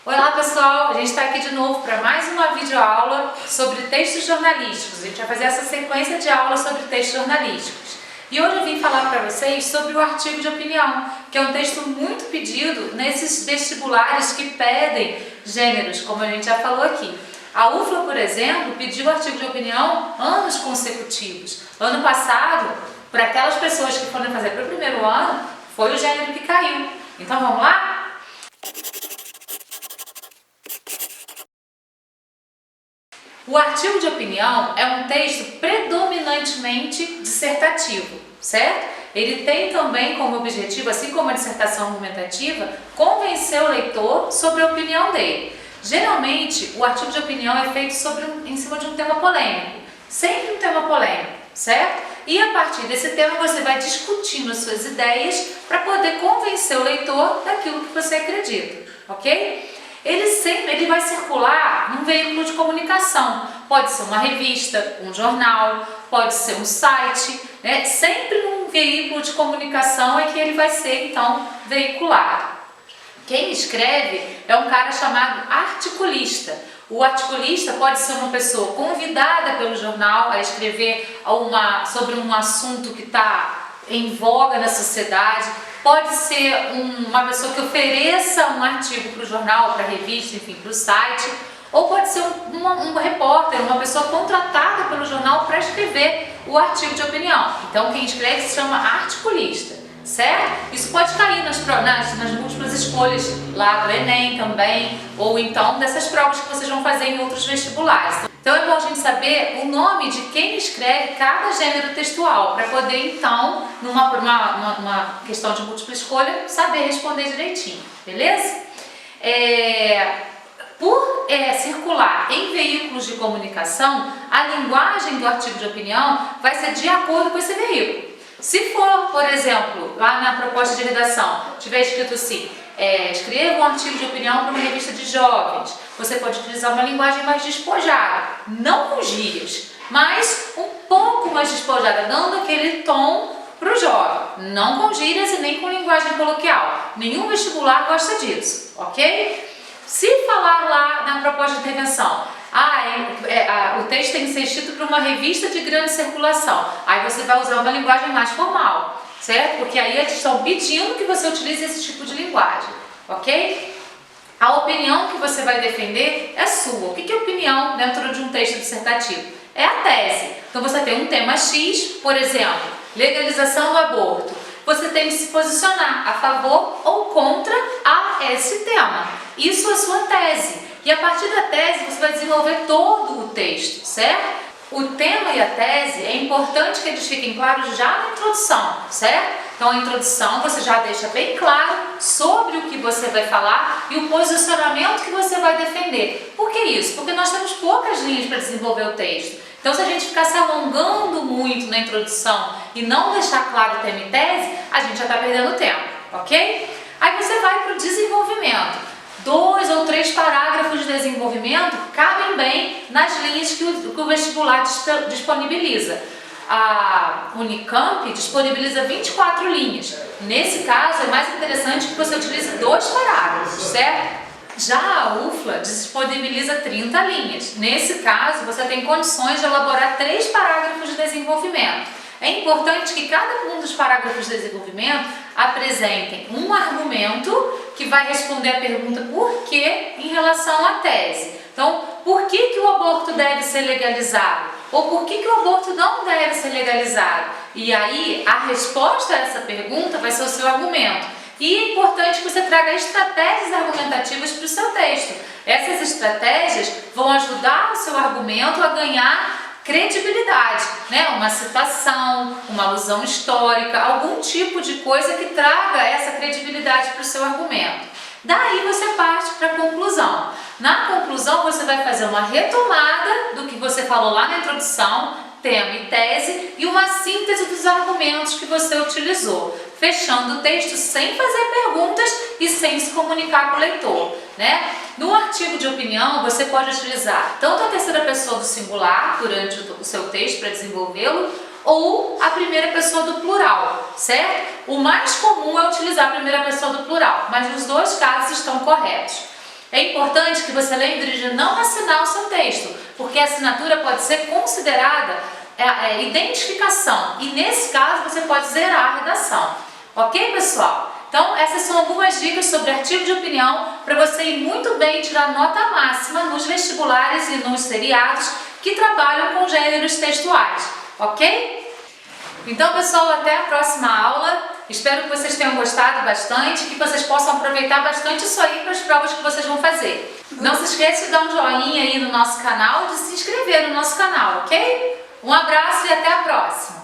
Olá pessoal, a gente está aqui de novo para mais uma videoaula sobre textos jornalísticos. A gente vai fazer essa sequência de aulas sobre textos jornalísticos. E hoje eu vim falar para vocês sobre o artigo de opinião, que é um texto muito pedido nesses vestibulares que pedem gêneros, como a gente já falou aqui. A UFLA, por exemplo, pediu o artigo de opinião anos consecutivos. Ano passado, para aquelas pessoas que foram fazer para o primeiro ano, foi o gênero que caiu. Então vamos lá? O artigo de opinião é um texto predominantemente dissertativo, certo? Ele tem também como objetivo, assim como a dissertação argumentativa, convencer o leitor sobre a opinião dele. Geralmente, o artigo de opinião é feito em cima de um tema polêmico, sempre um tema polêmico, certo? E a partir desse tema você vai discutindo as suas ideias para poder convencer o leitor daquilo que você acredita, ok? Ele vai circular num veículo de comunicação, pode ser uma revista, um jornal, pode ser um site, né? Sempre num veículo de comunicação é que ele vai ser então veiculado. Quem escreve é um cara chamado articulista. O articulista pode ser uma pessoa convidada pelo jornal a escrever sobre um assunto que está em voga na sociedade. Pode ser uma pessoa que ofereça um artigo para o jornal, para a revista, enfim, para o site. Ou pode ser um repórter, uma pessoa contratada pelo jornal para escrever o artigo de opinião. Então, quem escreve se chama articulista, certo? Isso pode cair nas múltiplas escolhas lá do Enem também, ou então dessas provas que vocês vão fazer em outros vestibulares. Então é bom a gente saber o nome de quem escreve cada gênero textual, para poder então, numa questão de múltipla escolha, saber responder direitinho, beleza? Por circular em veículos de comunicação, a linguagem do artigo de opinião vai ser de acordo com esse veículo. Se for, por exemplo, lá na proposta de redação, tiver escrito assim, escreva um artigo de opinião para uma revista de jovens, você pode utilizar uma linguagem mais despojada, não com gírias, mas um pouco mais despojada, dando aquele tom para o jovem, não com gírias e nem com linguagem coloquial. Nenhum vestibular gosta disso, ok? Se falar lá na proposta de intervenção, o texto tem que ser escrito para uma revista de grande circulação, aí você vai usar uma linguagem mais formal, certo? Porque aí eles estão pedindo que você utilize esse tipo de linguagem, ok? A opinião que você vai defender é sua. O que é opinião dentro de um texto dissertativo? É a tese. Então você tem um tema X, por exemplo, legalização do aborto. Você tem que se posicionar a favor ou contra esse tema. Isso é sua tese. E a partir da tese você vai desenvolver todo o texto, certo? O tema e a tese é importante que eles fiquem claros já na introdução, certo? Então a introdução você já deixa bem claro sobre o que você vai falar e o posicionamento que você vai defender. Por que isso? Porque nós temos poucas linhas para desenvolver o texto. Então se a gente ficar se alongando muito na introdução e não deixar claro o tema e tese, a gente já está perdendo tempo, ok? Aí você vai para o desenvolvimento. 2 ou 3 parágrafos de desenvolvimento cabem bem nas linhas que o vestibular disponibiliza. A Unicamp disponibiliza 24 linhas. Nesse caso, é mais interessante que você utilize 2 parágrafos, certo? Já a UFLA disponibiliza 30 linhas. Nesse caso, você tem condições de elaborar 3 parágrafos de desenvolvimento. É importante que cada um dos parágrafos de desenvolvimento apresentem um argumento que vai responder a pergunta por que em relação à tese. Então, por que o aborto deve ser legalizado? Ou por que o aborto não deve ser legalizado? E aí, a resposta a essa pergunta vai ser o seu argumento. E é importante que você traga estratégias argumentativas para o seu texto. Essas estratégias vão ajudar o seu argumento a ganhar credibilidade, né? Uma citação, uma alusão histórica, algum tipo de coisa que traga essa credibilidade para o seu argumento. Daí você parte para a conclusão. Na conclusão você vai fazer uma retomada do que você falou lá na introdução, tema e tese, e uma síntese dos argumentos que você utilizou, fechando o texto sem fazer perguntas e sem se comunicar com o leitor, né? No artigo de opinião, você pode utilizar tanto a terceira pessoa do singular durante o seu texto para desenvolvê-lo, ou a primeira pessoa do plural, certo? O mais comum é utilizar a primeira pessoa do plural, mas os 2 casos estão corretos. É importante que você lembre de não assinar o seu texto, porque a assinatura pode ser considerada identificação e nesse caso você pode zerar a redação. Ok, pessoal? Então essas são algumas dicas sobre artigo de opinião para você ir muito bem tirar nota máxima nos vestibulares e nos seriados que trabalham com gêneros textuais. Ok? Então, pessoal, até a próxima aula. Espero que vocês tenham gostado bastante, que vocês possam aproveitar bastante isso aí para as provas que vocês vão fazer. Não se esqueça de dar um joinha aí no nosso canal e de se inscrever no nosso canal, ok? Um abraço e até a próxima!